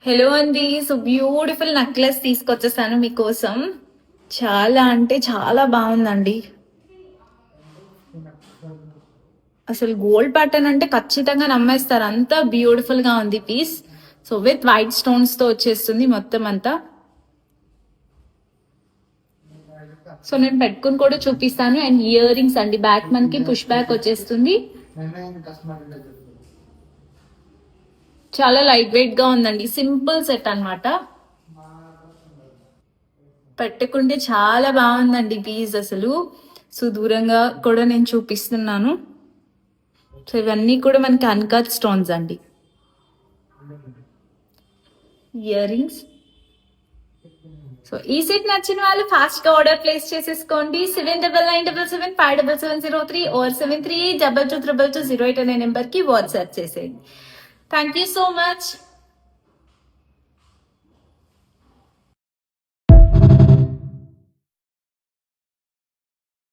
Hello అండి. So beautiful necklace తీసుకొచ్చేసాను మీకోసం. చాలా అంటే చాలా బాగుందండి. అసలు గోల్డ్ ప్యాటర్న్ అంటే ఖచ్చితంగా నమ్మేస్తారు, అంతా బ్యూటిఫుల్ గా ఉంది piece. So with white stones తో వచ్చేస్తుంది మొత్తం అంతా. సో నేను పెట్టుకుని కూడా చూపిస్తాను. అండ్ ఇయర్ రింగ్స్ అండి, బ్యాక్ మనకి పుష్ బ్యాక్ వచ్చేస్తుంది. చాలా లైట్ వెయిట్ గా ఉందండి, సింపుల్ సెట్ అన్నమాట. పెట్టుకుంటే చాలా బాగుందండి పీస్ అసలు. సో దూరంగా కూడా నేను చూపిస్తున్నాను. సో ఇవన్నీ కూడా మనకి అన్కట్ స్టోన్స్ అండి. Ear rings. సో ఈ సెట్ నచ్చిన వాళ్ళు ఫాస్ట్ గా ఆర్డర్ ప్లేస్ చేసేసుకోండి. 7997757703 or 73822208 అనే నెంబర్ కి వాట్సాప్ చేసేయండి. Thank you so much.